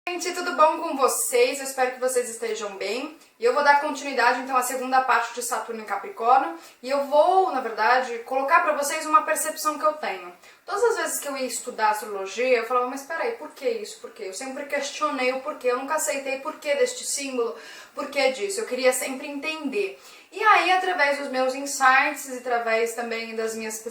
Gente, tudo bom com vocês? Eu espero que vocês estejam bem. E eu vou dar continuidade então à segunda parte de Saturno em Capricórnio, e eu vou, na verdade, colocar para vocês uma percepção que eu tenho. Todas as vezes que eu ia estudar astrologia, eu falava, mas peraí, por que isso? Por quê? Eu sempre questionei o porquê, eu nunca aceitei porquê deste símbolo, porquê disso. Eu queria sempre entender. E aí, através dos meus insights e através também das minhas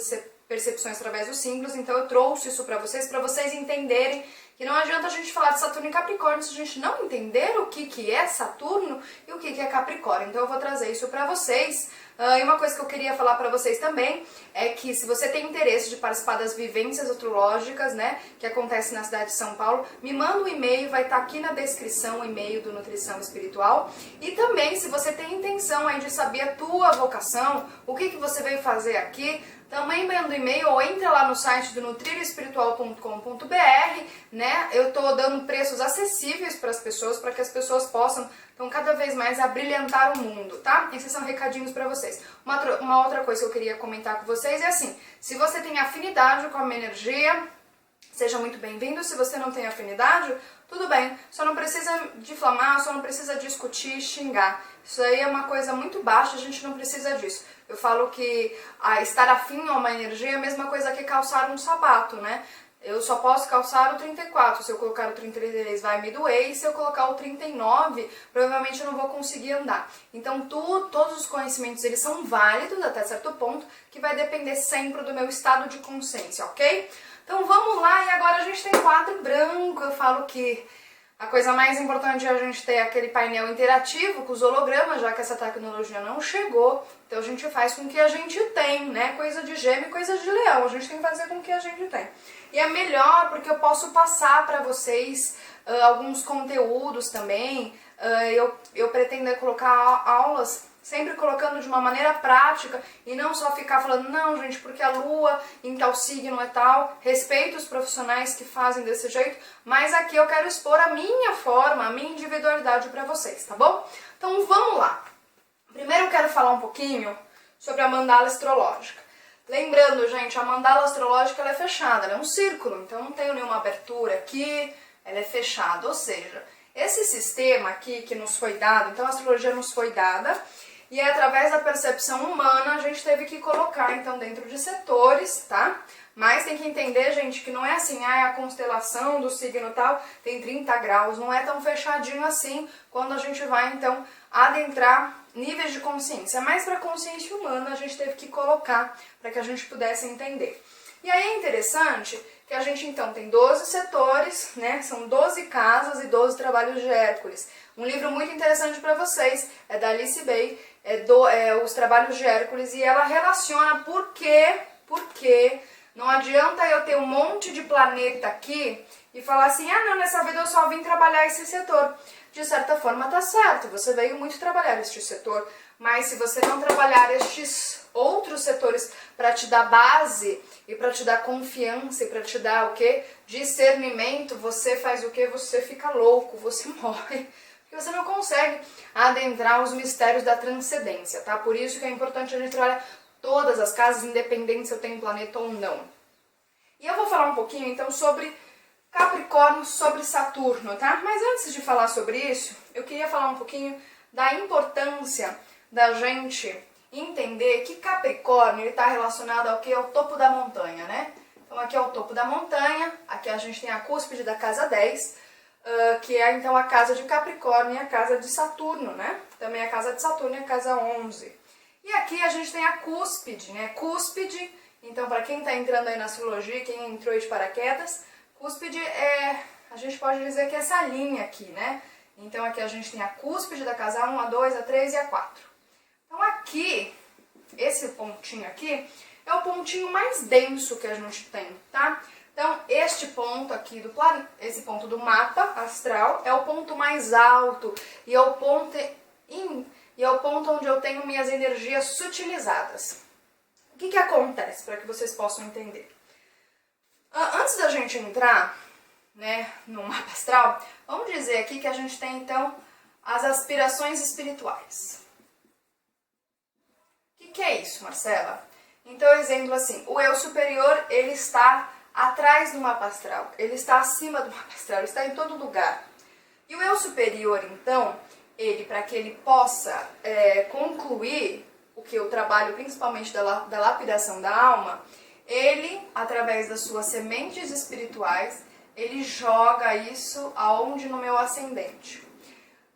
percepções através dos símbolos, então eu trouxe isso para vocês entenderem que não adianta a gente falar de Saturno em Capricórnio se a gente não entender o que é Saturno e o que é Capricórnio. Então eu vou trazer isso para vocês. E uma coisa que eu queria falar para vocês também é que se você tem interesse de participar das vivências astrológicas, né, que acontece na cidade de São Paulo, me manda um e-mail, vai estar aqui na descrição o e-mail do Nutrição Espiritual. E também, se você tem intenção aí de saber a tua vocação, o que você veio fazer aqui, também manda um e-mail ou entra lá no site do nutriroespiritual.com.br, né? Eu tô dando preços acessíveis para as pessoas, para que as pessoas possam, então, cada vez mais abrilhantar o mundo, tá? Esses são recadinhos para vocês. Uma outra coisa que eu queria comentar com vocês é assim, se você tem afinidade com a minha energia, seja muito bem-vindo. Se você não tem afinidade, tudo bem. Só não precisa difamar, só não precisa discutir, xingar. Isso aí é uma coisa muito baixa, a gente não precisa disso. Eu falo que estar afim a uma energia é a mesma coisa que calçar um sapato, né? Eu só posso calçar o 34, se eu colocar o 33 vai me doer, e se eu colocar o 39, provavelmente eu não vou conseguir andar. Então todos os conhecimentos eles são válidos até certo ponto, que vai depender sempre do meu estado de consciência, ok? Então vamos lá, e agora a gente tem quadro branco. Eu falo que a coisa mais importante é a gente ter aquele painel interativo com os hologramas, já que essa tecnologia não chegou. Então a gente faz com o que a gente tem, né? Coisa de Gêmeo e coisa de Leão. A gente tem que fazer com o que a gente tem. E é melhor porque eu posso passar para vocês alguns conteúdos também. Eu pretendo colocar aulas sempre colocando de uma maneira prática e não só ficar falando, não, gente, porque a lua em tal signo é tal. Respeito os profissionais que fazem desse jeito, mas aqui eu quero expor a minha forma, a minha individualidade para vocês, tá bom? Então vamos lá. Primeiro eu quero falar um pouquinho sobre a mandala astrológica. Lembrando, gente, a mandala astrológica ela é fechada, ela é um círculo, então não tenho nenhuma abertura aqui, ela é fechada, ou seja, esse sistema aqui que nos foi dado, então a astrologia nos foi dada, e através da percepção humana a gente teve que colocar então dentro de setores, tá? Mas tem que entender, gente, que não é assim, a constelação do signo tal tem 30 graus, não é tão fechadinho assim quando a gente vai então adentrar níveis de consciência. Mas para a consciência humana a gente teve que colocar para que a gente pudesse entender. E aí é interessante que a gente então tem 12 setores, né? São 12 casas e 12 trabalhos de Hércules. Um livro muito interessante para vocês é da Alice Bay, Os Trabalhos de Hércules, e ela relaciona por que não adianta eu ter um monte de planeta aqui e falar assim, não, nessa vida eu só vim trabalhar esse setor. De certa forma tá certo, você veio muito trabalhar este setor, mas se você não trabalhar estes outros setores para te dar base e para te dar confiança e para te dar o quê? Discernimento, você faz o quê? Você fica louco, você morre. Porque você não consegue adentrar os mistérios da transcendência, tá? Por isso que é importante a gente trabalhar todas as casas, independente se eu tenho planeta ou não. E eu vou falar um pouquinho então sobre Capricórnio, sobre Saturno, tá? Mas antes de falar sobre isso, eu queria falar um pouquinho da importância da gente entender que Capricórnio está relacionado ao que? Ao topo da montanha, né? Então aqui é o topo da montanha, aqui a gente tem a cúspide da casa 10, que é então a casa de Capricórnio e a casa de Saturno, né? Também a casa de Saturno e a casa 11. E aqui a gente tem a cúspide, né? Cúspide, então para quem está entrando aí na astrologia, quem entrou aí de paraquedas, cúspide a gente pode dizer que é essa linha aqui, né? Então aqui a gente tem a cúspide da casa 1, a 2, a 3 e a 4. Então aqui, esse pontinho aqui, é o pontinho mais denso que a gente tem, tá? Então este ponto aqui do planeta, esse ponto do mapa astral, é o ponto mais alto e é o ponto onde eu tenho minhas energias sutilizadas. O que acontece, para que vocês possam entender? Antes da gente entrar, né, no mapa astral, vamos dizer aqui que a gente tem então as aspirações espirituais. O que é isso, Marcela? Então, exemplo assim, o eu superior, ele está atrás do mapa astral, ele está acima do mapa astral, ele está em todo lugar. E o eu superior, então, ele, para que ele possa concluir o que eu trabalho, principalmente da lapidação da alma, ele, através das suas sementes espirituais, ele joga isso aonde no meu ascendente.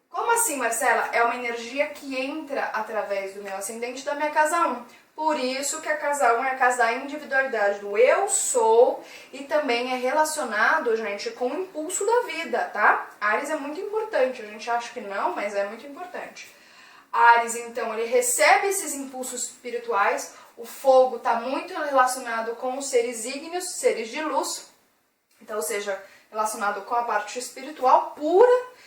Como assim, Marcela? É uma energia que entra através do meu ascendente da minha casa 1. Por isso que a casa 1 é a casa da individualidade, do eu sou, e também é relacionado, gente, com o impulso da vida, tá? Áries é muito importante, a gente acha que não, mas é muito importante. Áries, então, ele recebe esses impulsos espirituais, o fogo está muito relacionado com os seres ígneos, seres de luz, então, ou seja, relacionado com a parte espiritual pura.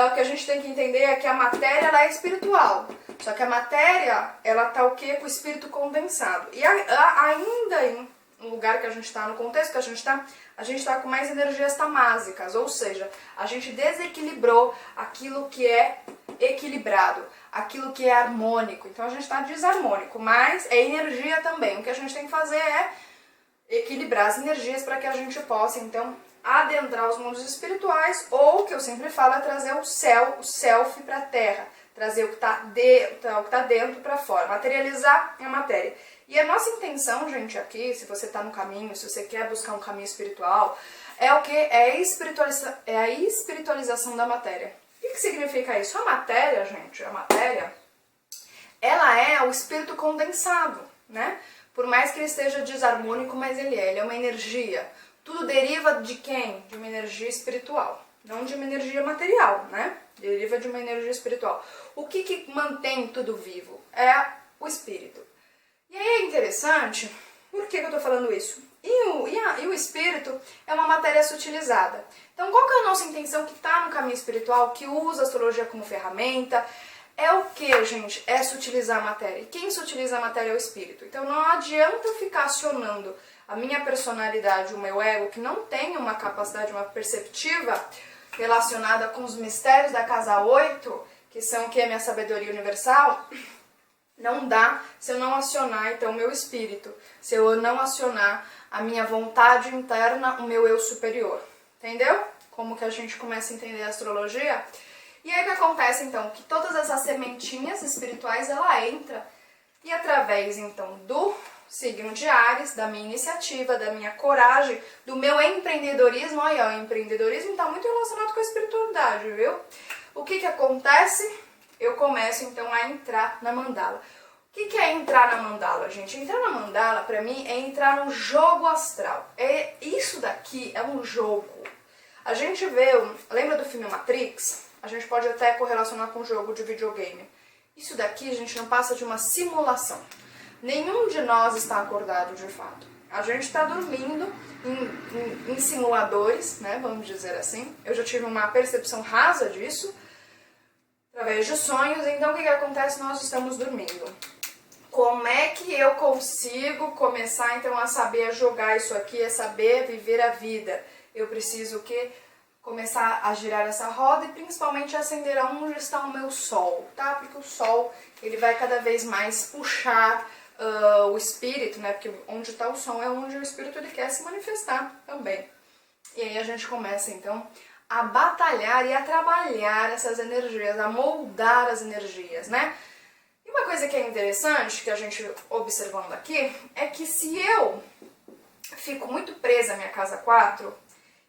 O que a gente tem que entender é que a matéria ela é espiritual, só que a matéria ela tá o quê? Com o espírito condensado. E ainda no lugar que a gente está, no contexto que a gente está com mais energias tamásicas, ou seja, a gente desequilibrou aquilo que é equilibrado, aquilo que é harmônico. Então a gente está desarmônico, mas é energia também. O que a gente tem que fazer é equilibrar as energias para que a gente possa, então, adentrar os mundos espirituais, ou o que eu sempre falo é trazer o self para a terra, trazer o que está dentro para fora, materializar a matéria. E a nossa intenção, gente, aqui, se você está no caminho, se você quer buscar um caminho espiritual, é o que? É a espiritualização da matéria. O que significa isso? A matéria, gente, ela é o espírito condensado, né? Por mais que ele esteja desarmônico, mas ele é uma energia. Tudo deriva de quem? De uma energia espiritual, não de uma energia material, né? Deriva de uma energia espiritual. O que mantém tudo vivo? É o espírito. E aí é interessante, por que eu tô falando isso? E o espírito é uma matéria sutilizada. Então qual que é a nossa intenção que está no caminho espiritual, que usa a astrologia como ferramenta? É o que, gente? É sutilizar a matéria. E quem sutiliza a matéria é o espírito. Então não adianta ficar acionando a minha personalidade, o meu ego, que não tem uma capacidade, uma perceptiva relacionada com os mistérios da casa 8, que são o que é minha sabedoria universal, não dá se eu não acionar, então, o meu espírito, se eu não acionar a minha vontade interna, o meu eu superior. Entendeu? Como que a gente começa a entender a astrologia? E aí o que acontece, então? Que todas essas sementinhas espirituais, ela entra, e através, então, do signo de Áries, da minha iniciativa, da minha coragem, do meu empreendedorismo. Olha, o empreendedorismo está muito relacionado com a espiritualidade, viu? O que acontece? Eu começo, então, a entrar na mandala. O que é entrar na mandala, gente? Entrar na mandala, pra mim, é entrar no jogo astral. Isso daqui é um jogo. A gente vê, lembra do filme Matrix? A gente pode até correlacionar com o jogo de videogame. Isso daqui, a gente não passa de uma simulação. Nenhum de nós está acordado de fato. A gente está dormindo em simuladores, né, vamos dizer assim. Eu já tive uma percepção rasa disso, através de sonhos. Então o que acontece? Nós estamos dormindo. Como é que eu consigo começar então a saber jogar isso aqui, a saber viver a vida? Eu preciso o quê? Começar a girar essa roda e principalmente acender onde está o meu sol, tá? Porque o sol, ele vai cada vez mais puxar o espírito, né? Porque onde está o som é onde o espírito ele quer se manifestar também. E aí a gente começa então a batalhar e a trabalhar essas energias, a moldar as energias, né? E uma coisa que é interessante, que a gente observando aqui, é que se eu fico muito presa à minha casa 4,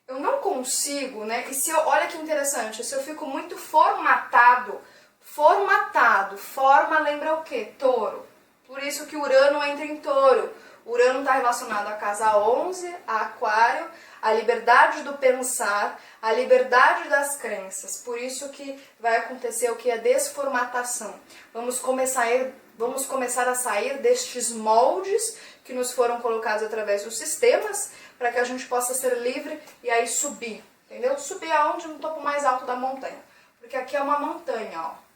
eu não consigo, né? E se eu, olha que interessante, se eu fico muito formatado, forma lembra o quê? Touro. Por isso que Urano entra em Touro. Urano está relacionado à casa 11, a Aquário, a liberdade do pensar, a liberdade das crenças. Por isso que vai acontecer o que? A desformatação. Vamos começar a sair destes moldes que nos foram colocados através dos sistemas, para que a gente possa ser livre e aí subir, entendeu? Subir aonde? No topo mais alto da montanha. Porque aqui é uma montanha, ó.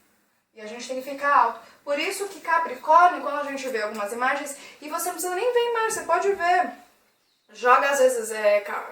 E a gente tem que ficar alto. Por isso que Capricórnio, quando a gente vê algumas imagens, e você não precisa nem ver imagem, você pode ver. Joga, às vezes,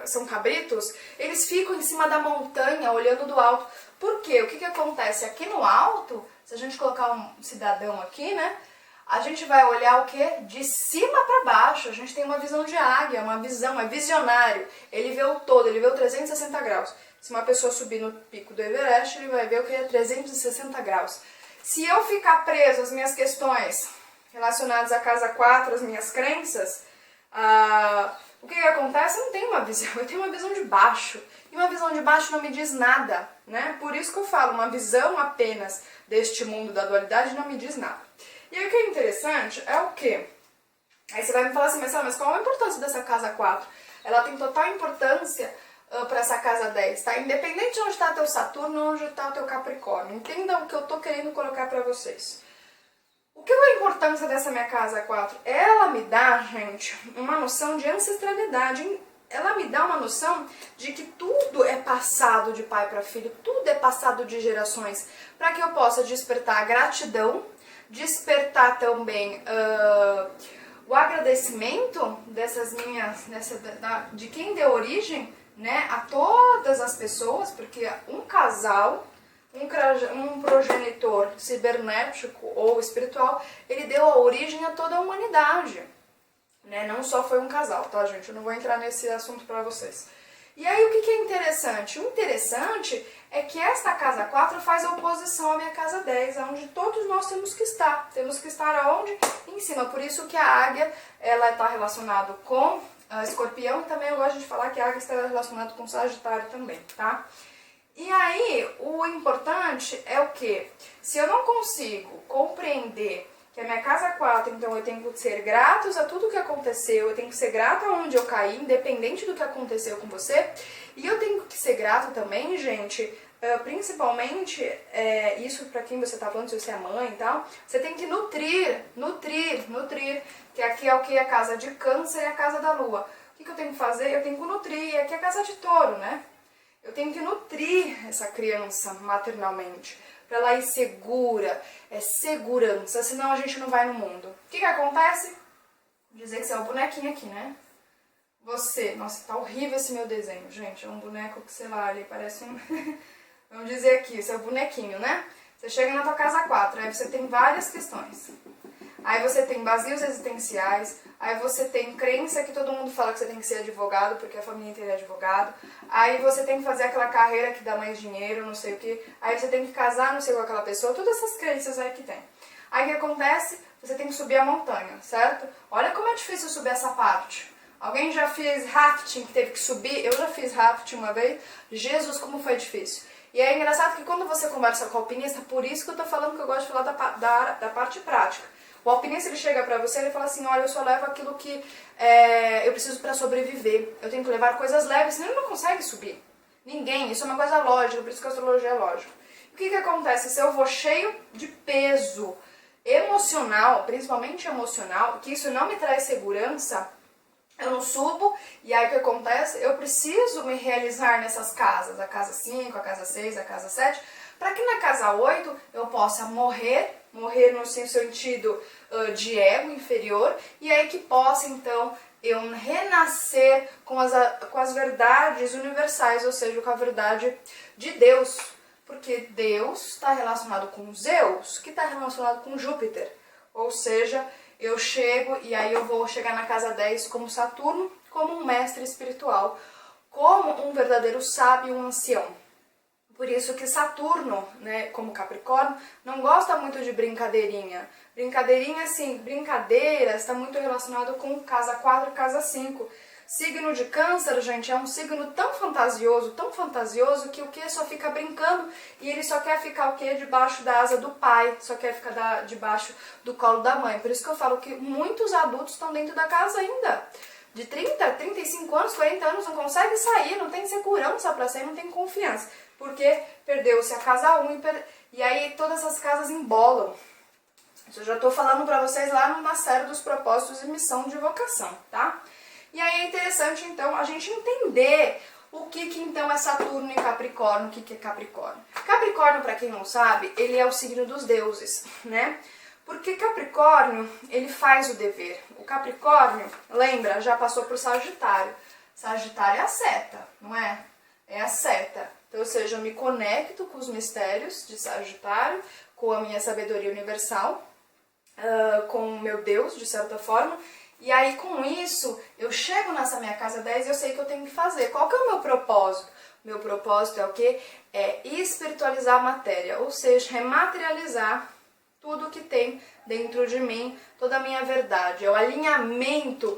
são cabritos, eles ficam em cima da montanha, olhando do alto. Por quê? O que acontece? Aqui no alto, se a gente colocar um cidadão aqui, né? A gente vai olhar o quê? De cima para baixo. A gente tem uma visão de águia, uma visão, é visionário. Ele vê o todo, ele vê o 360 graus. Se uma pessoa subir no pico do Everest, ele vai ver o que é 360 graus. Se eu ficar preso às minhas questões relacionadas à casa 4, às minhas crenças, o que acontece? Eu não tenho uma visão, eu tenho uma visão de baixo. E uma visão de baixo não me diz nada, né? Por isso que eu falo, uma visão apenas deste mundo da dualidade não me diz nada. E aí o que é interessante é o quê? Aí você vai me falar assim, mas qual a importância dessa casa 4? Ela tem total importância para essa casa 10, tá? Independente de onde está teu Saturno, onde está teu Capricórnio. Entendam o que eu tô querendo colocar para vocês. O que é a importância dessa minha casa 4? Ela me dá, gente, uma noção de ancestralidade. Ela me dá uma noção de que tudo é passado de pai para filho, tudo é passado de gerações, para que eu possa despertar a gratidão, despertar também o agradecimento de quem deu origem, né, a todas as pessoas, porque um casal, um progenitor cibernético ou espiritual, ele deu a origem a toda a humanidade, né? Não só foi um casal, tá, gente? Eu não vou entrar nesse assunto pra vocês. E aí, o que é interessante? O interessante é que esta casa 4 faz oposição à minha casa 10, onde todos nós temos que estar. Temos que estar aonde? Em cima. Por isso que a águia, ela está relacionada com a escorpião, e também eu gosto de falar que a águia está relacionada com Sagitário também, tá? E aí, o importante é o quê? Se eu não consigo compreender que a minha casa 4, então eu tenho que ser gratos a tudo que aconteceu, eu tenho que ser grato aonde eu caí, independente do que aconteceu com você, e eu tenho que ser grato também, gente, principalmente, isso para quem você tá falando, se você é mãe e tal, você tem que nutrir, que aqui é o que? A casa de Câncer e a casa da Lua. O que eu tenho que fazer? Eu tenho que nutrir, aqui é a casa de Touro, né? Eu tenho que nutrir essa criança maternalmente, para ela ir segura, segurança, senão a gente não vai no mundo. O que acontece? Dizer que você é o bonequinho aqui, né? Você, nossa, tá horrível esse meu desenho, gente, é um boneco que, sei lá, ele parece um... Vamos dizer aqui, você é o bonequinho, né? Você chega na tua casa 4, aí você tem várias questões. Aí você tem vazios existenciais, aí você tem crença que todo mundo fala que você tem que ser advogado, porque a família inteira é advogado. Aí você tem que fazer aquela carreira que dá mais dinheiro, não sei o que. Aí você tem que casar, não sei, com aquela pessoa, todas essas crenças aí que tem. Aí o que acontece? Você tem que subir a montanha, certo? Olha como é difícil subir essa parte. Alguém já fez rafting, que teve que subir? Eu já fiz rafting uma vez. Jesus, como foi difícil. E é engraçado que quando você conversa com o alpinista, por isso que eu tô falando que eu gosto de falar da parte prática. O alpinista, ele chega pra você e ele fala assim, olha, eu só levo aquilo que eu preciso pra sobreviver. Eu tenho que levar coisas leves, senão ele não consegue subir. Ninguém, isso é uma coisa lógica, por isso que a astrologia é lógica. O que acontece? Se eu vou cheio de peso emocional, principalmente emocional, que isso não me traz segurança, eu não subo, e aí o que acontece? Eu preciso me realizar nessas casas, a casa 5, a casa 6, a casa 7, para que na casa 8 eu possa morrer no sentido de ego inferior, e aí que possa então eu renascer com as verdades universais, ou seja, com a verdade de Deus, porque Deus está relacionado com Zeus, que está relacionado com Júpiter, ou seja, eu chego e aí eu vou chegar na casa 10 como Saturno, como um mestre espiritual, como um verdadeiro sábio, um ancião. Por isso que Saturno, né, como Capricórnio, não gosta muito de brincadeirinha. Brincadeirinha, assim, brincadeiras, está muito relacionado com casa 4 e casa 5. Signo de Câncer, gente, é um signo tão fantasioso, que o que só fica brincando e ele só quer ficar o que? Debaixo da asa do pai, só quer ficar debaixo do colo da mãe. Por isso que eu falo que muitos adultos estão dentro da casa ainda. De 30, 35 anos, 40 anos, não consegue sair, não tem segurança para sair, não tem confiança. Porque perdeu-se a casa 1 e aí todas as casas embolam. Isso eu já estou falando para vocês lá na série dos propósitos e missão de vocação, tá? E aí é interessante, então, a gente entender o que então é Saturno e Capricórnio, o que é Capricórnio. Capricórnio, para quem não sabe, ele é o signo dos deuses, né? Porque Capricórnio, ele faz o dever. O Capricórnio, lembra, já passou por Sagitário. Sagitário é a seta, não é? É a seta. Então, ou seja, eu me conecto com os mistérios de Sagitário, com a minha sabedoria universal, com o meu Deus, de certa forma, E aí, com isso, eu chego nessa minha casa 10 e eu sei que eu tenho que fazer. Qual que é o meu propósito? Meu propósito é o quê? É espiritualizar a matéria, ou seja, rematerializar tudo que tem dentro de mim, toda a minha verdade. É o alinhamento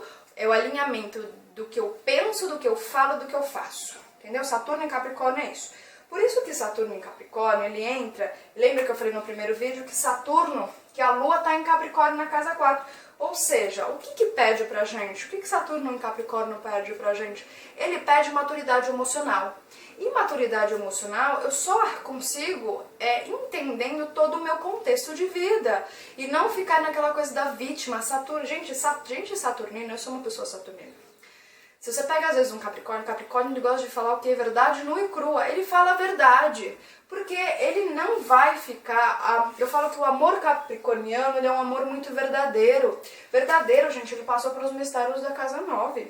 do que eu penso, do que eu falo, do que eu faço. Entendeu? Saturno em Capricórnio é isso. Por isso que Saturno em Capricórnio, ele entra... Lembra que eu falei no primeiro vídeo que Saturno, que a Lua está em Capricórnio na casa 4. Ou seja, o que pede pra gente? O que Saturno em Capricórnio pede pra gente? Ele pede maturidade emocional. E maturidade emocional eu só consigo entendendo todo o meu contexto de vida. E não ficar naquela coisa da vítima. Saturno, gente saturnina, eu sou uma pessoa saturnina. Se você pega às vezes um Capricórnio ele gosta de falar o que é verdade nua e crua. Ele fala a verdade. Porque ele não vai ficar... Eu falo que o amor capricorniano ele é um amor muito verdadeiro. Verdadeiro, gente, ele passou pelos mistérios da casa 9.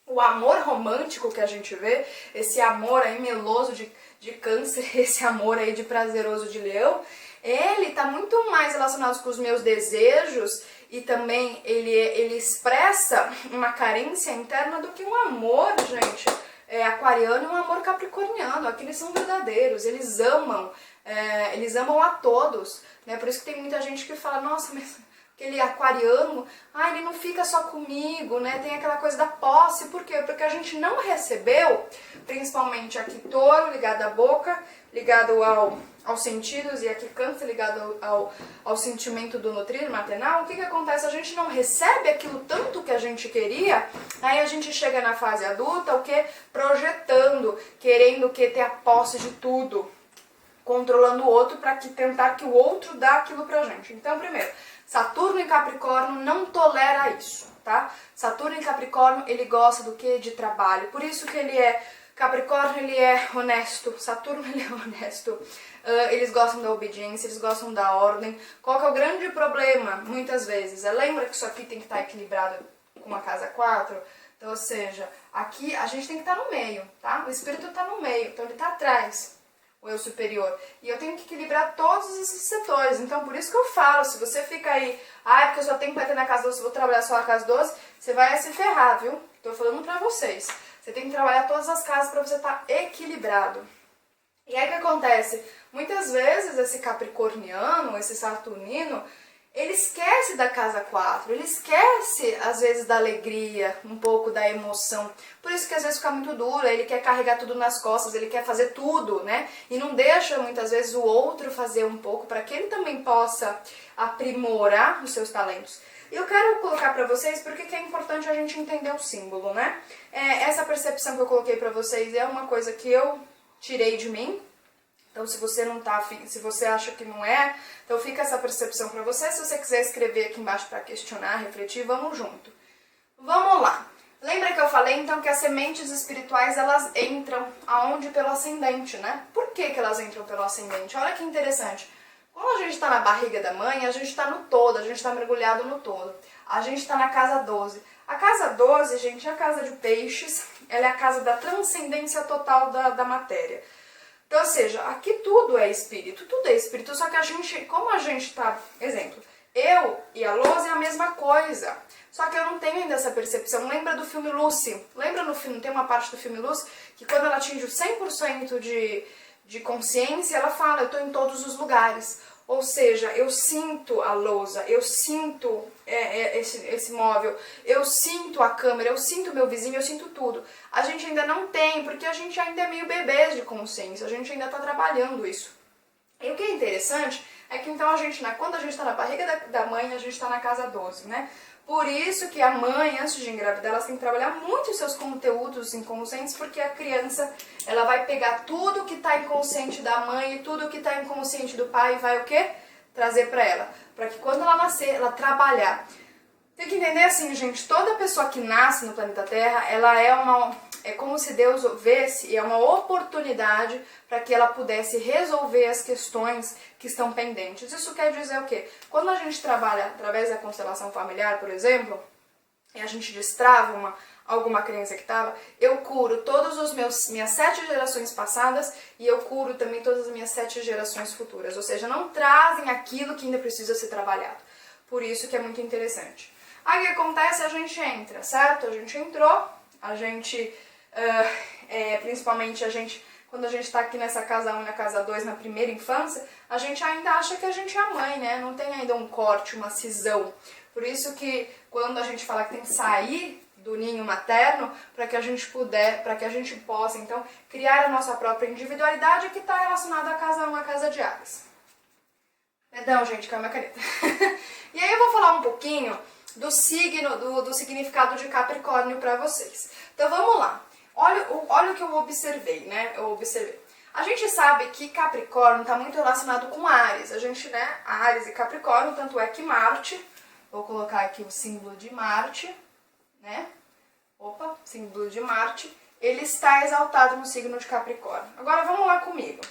O amor romântico que a gente vê, esse amor aí meloso de câncer, esse amor aí de prazeroso de leão, ele está muito mais relacionado com os meus desejos e também ele expressa uma carência interna do que um amor, gente, aquariano e um amor capricorniano. Aqueles são verdadeiros, eles amam a todos, né? Por isso que tem muita gente que fala, nossa, mas aquele aquariano, ele não fica só comigo, né? Tem aquela coisa da posse, por quê? Porque a gente não recebeu, principalmente aqui touro, ligado à boca, ligado aos sentidos, e aqui câncer, ligado ao sentimento do nutrir maternal. O que acontece? A gente não recebe aquilo tanto que a gente queria, aí a gente chega na fase adulta, o que? Projetando, querendo ter a posse de tudo, controlando o outro para tentar que o outro dê aquilo pra gente. Então, primeiro, Saturno em Capricórnio não tolera isso, tá? Saturno em Capricórnio, ele gosta do quê? De trabalho. Por isso que ele é... Capricórnio, ele é honesto. Saturno, ele é honesto. Eles gostam da obediência, eles gostam da ordem. Qual que é o grande problema, muitas vezes? Lembra que isso aqui tem que estar equilibrado com uma casa 4? Então, ou seja, aqui a gente tem que estar no meio, tá? O espírito está no meio, então ele está atrás. O eu superior. E eu tenho que equilibrar todos esses setores. Então, por isso que eu falo, se você fica aí, porque eu só tenho que bater na casa 12, vou trabalhar só na casa 12, você vai se ferrar, viu? Tô falando pra vocês. Você tem que trabalhar todas as casas pra você estar equilibrado. E aí o que acontece? Muitas vezes esse capricorniano, esse saturnino, ele esquece da casa 4, ele esquece, às vezes, da alegria, um pouco da emoção. Por isso que às vezes fica muito duro, ele quer carregar tudo nas costas, ele quer fazer tudo, né? E não deixa, muitas vezes, o outro fazer um pouco, para que ele também possa aprimorar os seus talentos. E eu quero colocar para vocês porque que é importante a gente entender o símbolo, né? Essa percepção que eu coloquei para vocês é uma coisa que eu tirei de mim. Então, se você não tá, se você acha que não é, então fica essa percepção para você. Se você quiser escrever aqui embaixo para questionar, refletir, vamos junto. Vamos lá. Lembra que eu falei, então, que as sementes espirituais, elas entram aonde? Pelo ascendente, né? Por que elas entram pelo ascendente? Olha que interessante. Quando a gente está na barriga da mãe, a gente está no todo, a gente está mergulhado no todo. A gente está na casa 12. A casa 12, gente, é a casa de peixes, ela é a casa da transcendência total da matéria. Então, ou seja, aqui tudo é espírito, só que a gente, como a gente tá, exemplo, eu e a Lose é a mesma coisa, só que eu não tenho ainda essa percepção. Lembra do filme Lucy? Lembra no filme, tem uma parte do filme Lucy, que quando ela atinge o 100% de consciência, ela fala, eu tô em todos os lugares. Ou seja, eu sinto a lousa, eu sinto esse móvel, eu sinto a câmera, eu sinto meu vizinho, eu sinto tudo. A gente ainda não tem, porque a gente ainda é meio bebês de consciência, a gente ainda está trabalhando isso. E o que é interessante é que então quando a gente está na barriga da mãe, a gente está na casa 12, né? Por isso que a mãe, antes de engravidar, ela tem que trabalhar muito os seus conteúdos inconscientes, porque a criança, ela vai pegar tudo que está inconsciente da mãe e tudo que está inconsciente do pai e vai o quê? Trazer para ela. Para que quando ela nascer, ela trabalhar. Tem que entender assim, gente, toda pessoa que nasce no planeta Terra, ela é como se Deus vesse, e é uma oportunidade para que ela pudesse resolver as questões que estão pendentes. Isso quer dizer o quê? Quando a gente trabalha através da constelação familiar, por exemplo, e a gente destrava alguma crença que estava, eu curo todas as minhas 7 gerações passadas e eu curo também todas as minhas 7 gerações futuras. Ou seja, não trazem aquilo que ainda precisa ser trabalhado. Por isso que é muito interessante. Aí o que acontece? A gente entra, certo? A gente entrou, a gente, principalmente quando a gente tá aqui nessa casa 1 e na casa 2, na primeira infância, a gente ainda acha que a gente é a mãe, né? Não tem ainda um corte, uma cisão. Por isso que quando a gente fala que tem que sair do ninho materno, para que a gente possa, então, criar a nossa própria individualidade que está relacionada à casa 1, à casa de Ares. Perdão, gente, caiu minha caneta. E aí eu vou falar um pouquinho do signo, do significado de Capricórnio para vocês. Então vamos lá. Olha o que eu observei, né? A gente sabe que Capricórnio está muito relacionado com Áries. A gente, né? Áries e Capricórnio, tanto é que Marte, vou colocar aqui o símbolo de Marte, né? Símbolo de Marte, ele está exaltado no signo de Capricórnio. Agora vamos lá comigo.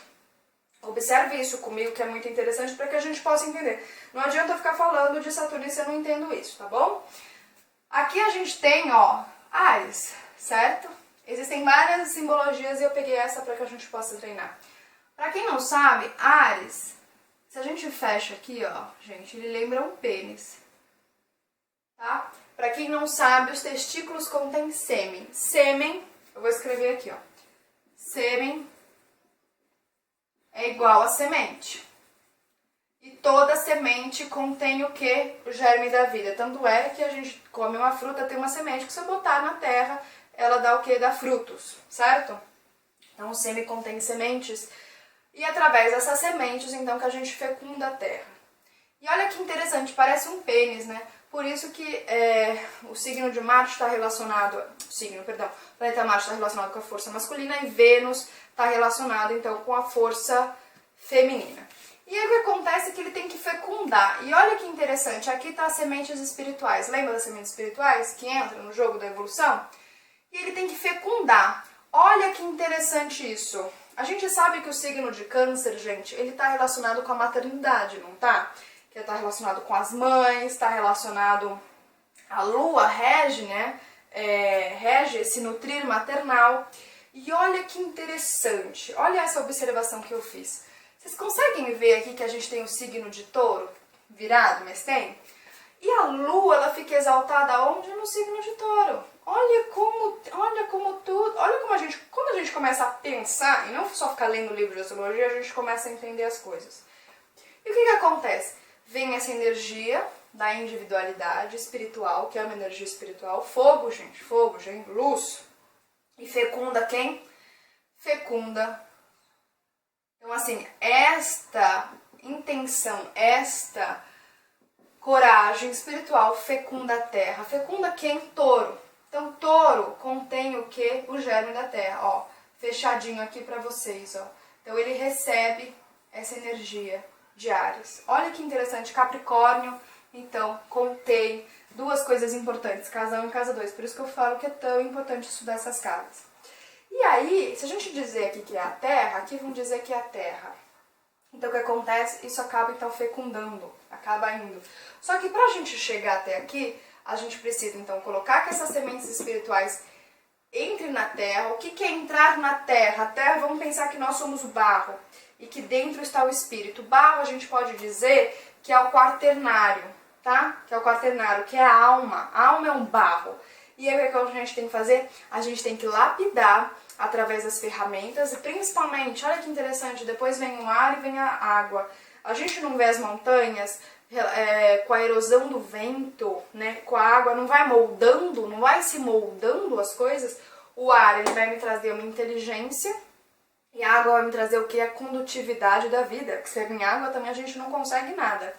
Observe isso comigo, que é muito interessante para que a gente possa entender. Não adianta eu ficar falando de Saturno se eu não entendo isso, tá bom? Aqui a gente tem, ó, Áries, certo? Existem várias simbologias e eu peguei essa para que a gente possa treinar. Para quem não sabe, Áries, se a gente fecha aqui, ó, gente, ele lembra um pênis, tá? Para quem não sabe, os testículos contêm sêmen. Sêmen, eu vou escrever aqui, ó. Sêmen é igual a semente. E toda semente contém o quê? O germe da vida. Tanto é que a gente come uma fruta, tem uma semente que se eu botar na terra, ela dá o quê? Dá frutos, certo? Então o sêmen contém sementes. E através dessas sementes, então, que a gente fecunda a terra. E olha que interessante, parece um pênis, né? Por isso que o signo de Marte está relacionado, o planeta Marte está relacionado com a força masculina e Vênus está relacionado, então, com a força feminina. E aí o que acontece é que ele tem que fecundar. E olha que interessante, aqui está as sementes espirituais. Lembra das sementes espirituais que entram no jogo da evolução? E ele tem que fecundar. Olha que interessante isso. A gente sabe que o signo de Câncer, gente, ele está relacionado com a maternidade, não tá? Que está relacionado com as mães, está relacionado... A lua rege, né? Rege esse nutrir maternal. E olha que interessante, olha essa observação que eu fiz. Vocês conseguem ver aqui que a gente tem o signo de Touro virado, mas tem? E a lua, ela fica exaltada onde? No signo de Touro. Olha como quando a gente começa a pensar, e não só ficar lendo livro de astrologia, a gente começa a entender as coisas. E o que acontece? Vem essa energia da individualidade espiritual, que é uma energia espiritual, fogo, gente, luz. E fecunda quem? Fecunda. Então, assim, esta intenção, esta coragem espiritual fecunda a terra. Fecunda quem? Touro. Então, Touro contém o quê? O germe da terra, ó. Fechadinho aqui pra vocês, ó. Então, ele recebe essa energia de Áries. Olha que interessante, Capricórnio, então, contém duas coisas importantes, casa 1 e casa 2. Por isso que eu falo que é tão importante estudar essas casas. E aí, se a gente dizer aqui que é a Terra, aqui vão dizer que é a Terra. Então, o que acontece? Isso acaba, então, fecundando, acaba indo. Só que pra gente chegar até aqui, a gente precisa, então, colocar que essas sementes espirituais entrem na Terra. O que é entrar na Terra? A Terra, vamos pensar que nós somos o barro e que dentro está o espírito. O barro, a gente pode dizer que é o quaternário, tá? Que é o quaternário, que é a alma. A alma é um barro. E aí o que a gente tem que fazer? A gente tem que lapidar através das ferramentas e principalmente, olha que interessante, depois vem o ar e vem a água. A gente não vê as montanhas com a erosão do vento, né, com a água, não vai moldando, não vai se moldando as coisas. O ar, ele vai me trazer uma inteligência e a água vai me trazer o que? A condutividade da vida, que sem água também a gente não consegue nada.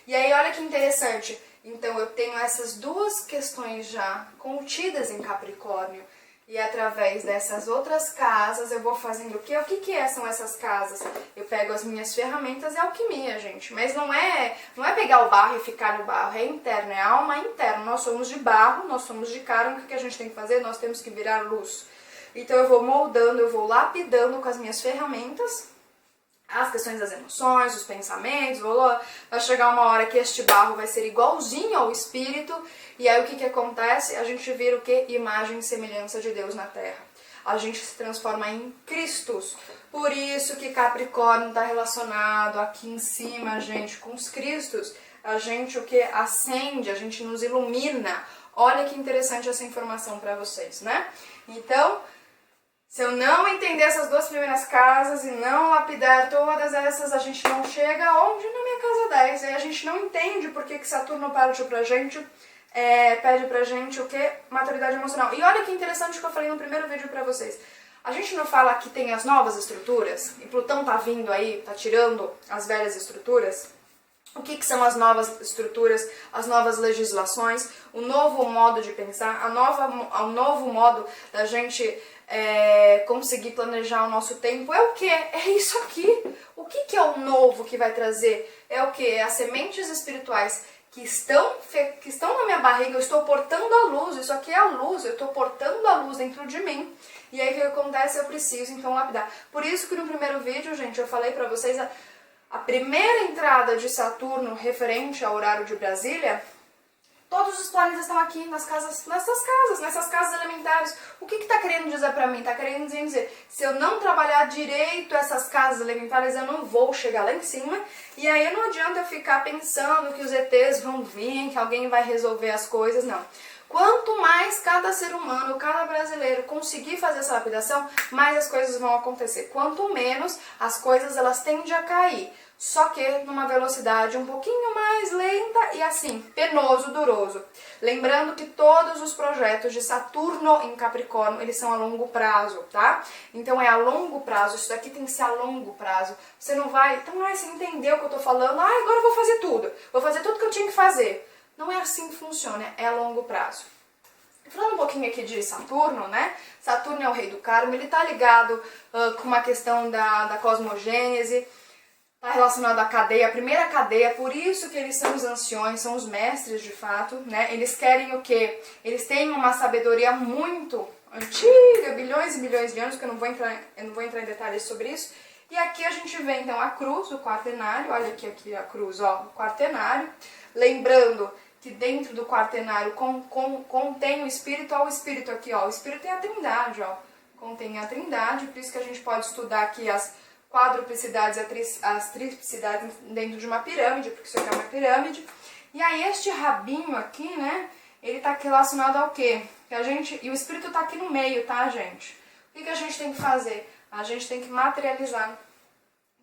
E aí olha que interessante, então eu tenho essas duas questões já contidas em Capricórnio. E através dessas outras casas eu vou fazendo o quê? O que são essas casas? Eu pego as minhas ferramentas, é alquimia, gente. Mas não é pegar o barro e ficar no barro, é interno, é alma interna. Nós somos de barro, nós somos de carne, o que a gente tem que fazer? Nós temos que virar luz. Então eu vou moldando, eu vou lapidando com as minhas ferramentas as questões das emoções, os pensamentos, vai chegar uma hora que este barro vai ser igualzinho ao espírito, e aí o que acontece? A gente vira o que? Imagem e semelhança de Deus na Terra. A gente se transforma em Cristos. Por isso que Capricórnio está relacionado aqui em cima, gente, com os Cristos. a gente o que? Acende, a gente nos ilumina. Olha que interessante essa informação para vocês, né? Então, se eu não entender essas duas primeiras casas e não lapidar todas essas, a gente não chega onde? Na minha casa 10. Aí a gente não entende por que Saturno pede pra gente o que? Maturidade emocional. E olha que interessante que eu falei no primeiro vídeo pra vocês. A gente não fala que tem as novas estruturas, e Plutão tá vindo aí, tá tirando as velhas estruturas. O que são as novas estruturas, as novas legislações, o novo modo de pensar, o novo modo da gente conseguir planejar o nosso tempo? É o que? É isso aqui. O que é o novo que vai trazer? É o que? É as sementes espirituais que estão na minha barriga, eu estou portando a luz, isso aqui é a luz, eu estou portando a luz dentro de mim. E aí o que acontece? Eu preciso então lapidar. Por isso que no primeiro vídeo, gente, eu falei pra vocês a primeira entrada de Saturno referente ao horário de Brasília, todos os planetas estão aqui nessas casas elementares. O que está querendo dizer para mim? Está querendo dizer, se eu não trabalhar direito essas casas elementares, eu não vou chegar lá em cima. E aí não adianta eu ficar pensando que os ETs vão vir, que alguém vai resolver as coisas, não. Quanto mais cada ser humano, cada brasileiro conseguir fazer essa lapidação, mais as coisas vão acontecer. Quanto menos, as coisas elas tendem a cair. Só que numa velocidade um pouquinho mais lenta e assim, penoso, doroso. Lembrando que todos os projetos de Saturno em Capricórnio, eles são a longo prazo, tá? Então é a longo prazo, isso daqui tem que ser a longo prazo. Você não vai, então você entendeu o que eu tô falando? Agora eu vou fazer tudo. Vou fazer tudo que eu tinha que fazer. Não é assim que funciona, é a longo prazo. Falando um pouquinho aqui de Saturno, né? Saturno é o rei do karma, ele tá ligado com uma questão da cosmogênese, tá relacionado à cadeia, a primeira cadeia, por isso que eles são os anciões, são os mestres de fato, né? Eles querem o quê? Eles têm uma sabedoria muito antiga, bilhões e bilhões de anos, que eu não vou entrar em detalhes sobre isso. E aqui a gente vê então a cruz, o quaternário, olha aqui a cruz, ó, o quaternário. Lembrando que dentro do quaternário contém o espírito, ó, o espírito aqui, ó, o espírito é a trindade, ó, contém a trindade, por isso que a gente pode estudar aqui as quadruplicidades, as triplicidades dentro de uma pirâmide, porque isso aqui é uma pirâmide. E aí este rabinho aqui, né, ele tá relacionado ao quê? E o espírito tá aqui no meio, tá, gente? O que a gente tem que fazer? A gente tem que materializar.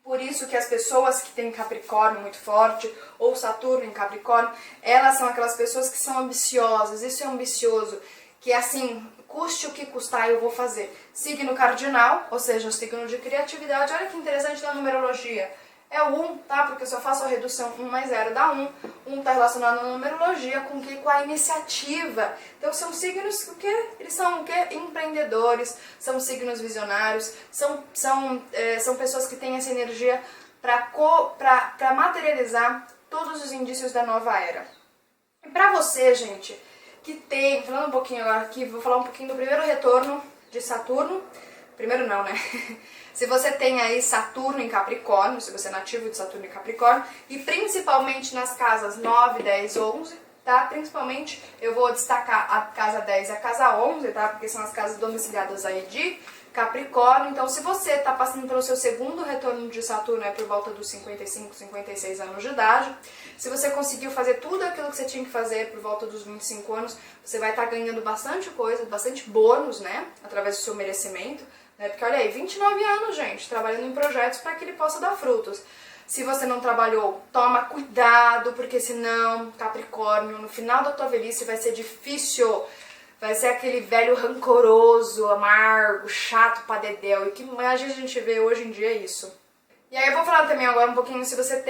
Por isso que as pessoas que têm Capricórnio muito forte, ou Saturno em Capricórnio, elas são aquelas pessoas que são ambiciosas, isso é ambicioso, que assim, custe o que custar, eu vou fazer. Signo cardinal, ou seja, o signo de criatividade, olha que interessante na numerologia. É o 1, tá? Porque se eu faço a redução 1 mais 0 dá 1. 1 está relacionado na numerologia com o quê? Com a iniciativa. Então são signos o quê? Eles são o quê? Empreendedores, são signos visionários, são pessoas que têm essa energia para materializar todos os indícios da nova era. E para você, gente, que tem, falando um pouquinho agora aqui, vou falar um pouquinho do primeiro retorno de Saturno. Primeiro não, né? Se você tem aí Saturno em Capricórnio, se você é nativo de Saturno em Capricórnio, e principalmente nas casas 9, 10, 11, tá? Principalmente eu vou destacar a casa 10 e a casa 11, tá? Porque são as casas domiciliadas aí de Capricórnio. Então, se você tá passando pelo seu segundo retorno de Saturno, é por volta dos 55, 56 anos de idade. Se você conseguiu fazer tudo aquilo que você tinha que fazer por volta dos 25 anos, você vai estar ganhando bastante coisa, bastante bônus, né? Através do seu merecimento. Porque olha aí, 29 anos, gente, trabalhando em projetos para que ele possa dar frutos. Se você não trabalhou, toma cuidado, porque senão, Capricórnio, no final da tua velhice vai ser difícil. Vai ser aquele velho rancoroso, amargo, chato pra dedéu. E que mais a gente vê hoje em dia é isso. E aí eu vou falar também agora um pouquinho se você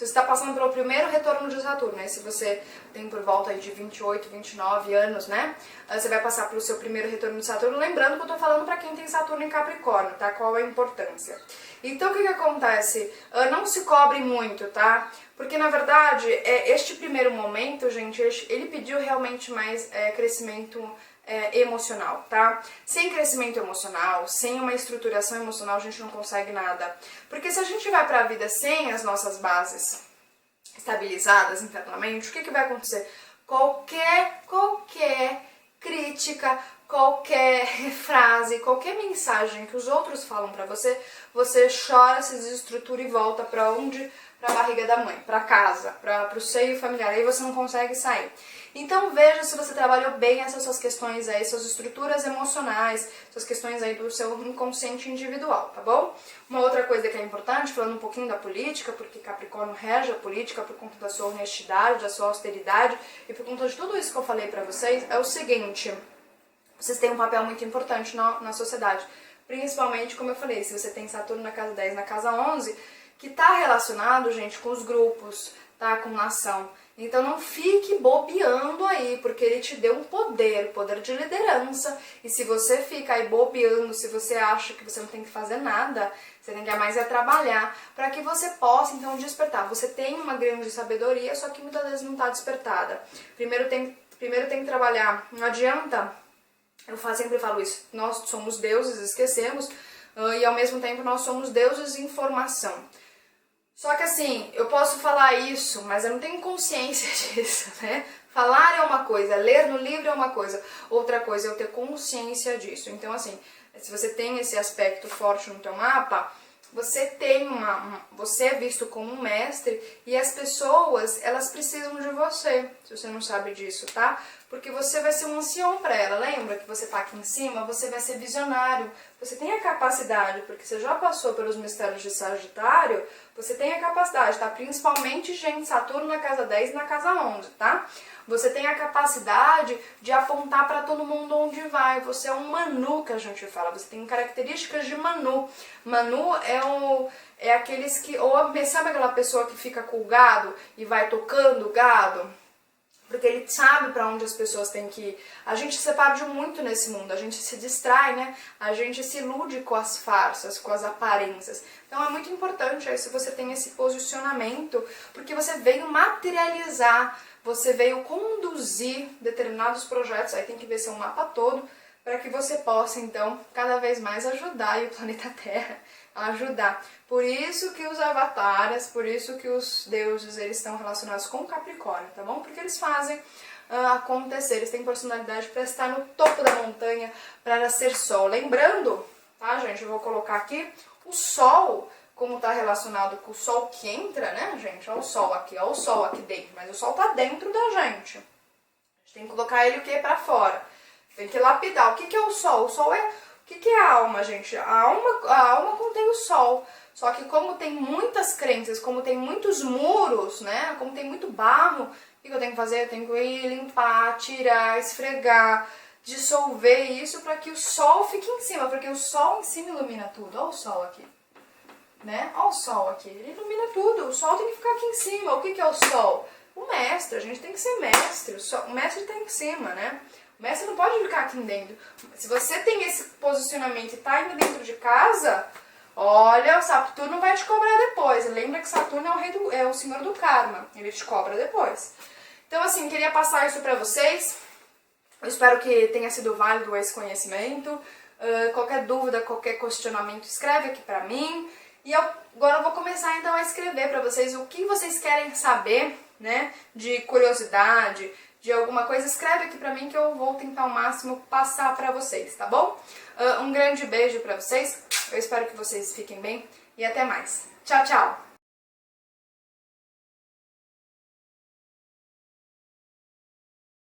está passando pelo primeiro retorno de Saturno, né? Se você tem por volta aí de 28, 29 anos, né? Você vai passar pelo seu primeiro retorno de Saturno. Lembrando que eu tô falando pra quem tem Saturno em Capricórnio, tá? Qual é a importância. Então o que acontece? Não se cobre muito, tá? Porque na verdade, este primeiro momento, gente, ele pediu realmente mais crescimento emocional, tá? Sem crescimento emocional, sem uma estruturação emocional, a gente não consegue nada. Porque se a gente vai pra vida sem as nossas bases estabilizadas internamente, o que vai acontecer? Qualquer crítica, qualquer frase, qualquer mensagem que os outros falam pra você, você chora, se desestrutura e volta pra onde? para a barriga da mãe, para casa, para o seio familiar, aí você não consegue sair. Então veja se você trabalhou bem essas suas questões aí, suas estruturas emocionais, suas questões aí do seu inconsciente individual, tá bom? Uma outra coisa que é importante, falando um pouquinho da política, porque Capricórnio rege a política por conta da sua honestidade, da sua austeridade e por conta de tudo isso que eu falei pra vocês, é o seguinte: vocês têm um papel muito importante na sociedade. Principalmente, como eu falei, se você tem Saturno na casa 10, na casa 11, que tá relacionado, gente, com os grupos, tá? Com nação. Então não fique bobeando aí, porque ele te deu um poder de liderança. E se você fica aí bobeando, se você acha que você não tem que fazer nada, você tem que mais trabalhar para que você possa então despertar. Você tem uma grande sabedoria, só que muitas vezes não está despertada. Primeiro tem que trabalhar, não adianta, sempre falo isso, nós somos deuses, esquecemos, e ao mesmo tempo nós somos deuses de informação. Só que assim, eu posso falar isso, mas eu não tenho consciência disso, né? Falar é uma coisa, ler no livro é uma coisa, outra coisa é eu ter consciência disso. Então assim, se você tem esse aspecto forte no teu mapa, você você é visto como um mestre e as pessoas, elas precisam de você, se você não sabe disso, tá? Porque você vai ser um ancião para ela, lembra que você tá aqui em cima, você vai ser visionário, você tem a capacidade, porque você já passou pelos mistérios de Sagitário, você tem a capacidade, tá? Principalmente, gente, Saturno na casa 10 e na casa 11, tá? Você tem a capacidade de apontar para todo mundo onde vai. Você é um Manu, que a gente fala. Você tem características de Manu. Manu é aqueles que... sabe aquela pessoa que fica com o gado e vai tocando o gado? Porque ele sabe para onde as pessoas têm que ir. A gente se perde muito nesse mundo, a gente se distrai, né? A gente se ilude com as farsas, com as aparências. Então é muito importante aí se você tem esse posicionamento, porque você veio materializar, você veio conduzir determinados projetos, aí tem que ver seu mapa todo, para que você possa, então, cada vez mais ajudar aí o planeta Terra a ajudar. Por isso que os avatares, por isso que os deuses, eles estão relacionados com Capricórnio, tá bom? Porque eles fazem acontecer, eles têm personalidade para estar no topo da montanha, para ser sol. Lembrando, tá, gente, eu vou colocar aqui o sol, como está relacionado com o sol que entra, né, gente? Olha o sol aqui dentro, mas o sol tá dentro da gente. A gente tem que colocar ele o quê? Para fora. Tem que lapidar. O que é o sol? O sol é... O que é a alma, gente? A alma contém o sol. Só que como tem muitas crenças, como tem muitos muros, né? Como tem muito barro, o que eu tenho que fazer? Eu tenho que ir limpar, tirar, esfregar, dissolver isso para que o sol fique em cima. Porque o sol em cima ilumina tudo. Olha o sol aqui. Né? Olha o sol aqui. Ele ilumina tudo. O sol tem que ficar aqui em cima. O que é o sol? O mestre. A gente tem que ser mestre. O mestre está em cima, né? O mestre não pode ficar aqui dentro. Se você tem esse posicionamento e tá indo dentro de casa, olha, o Saturno vai te cobrar depois. Lembra que Saturno é o senhor do karma. Ele te cobra depois. Então, assim, queria passar isso pra vocês. Eu espero que tenha sido válido esse conhecimento. Qualquer dúvida, qualquer questionamento, escreve aqui pra mim. E agora eu vou começar, então, a escrever pra vocês o que vocês querem saber, né, de curiosidade, de alguma coisa, escreve aqui pra mim que eu vou tentar ao máximo passar pra vocês, tá bom? Um grande beijo pra vocês, eu espero que vocês fiquem bem e até mais. Tchau, tchau!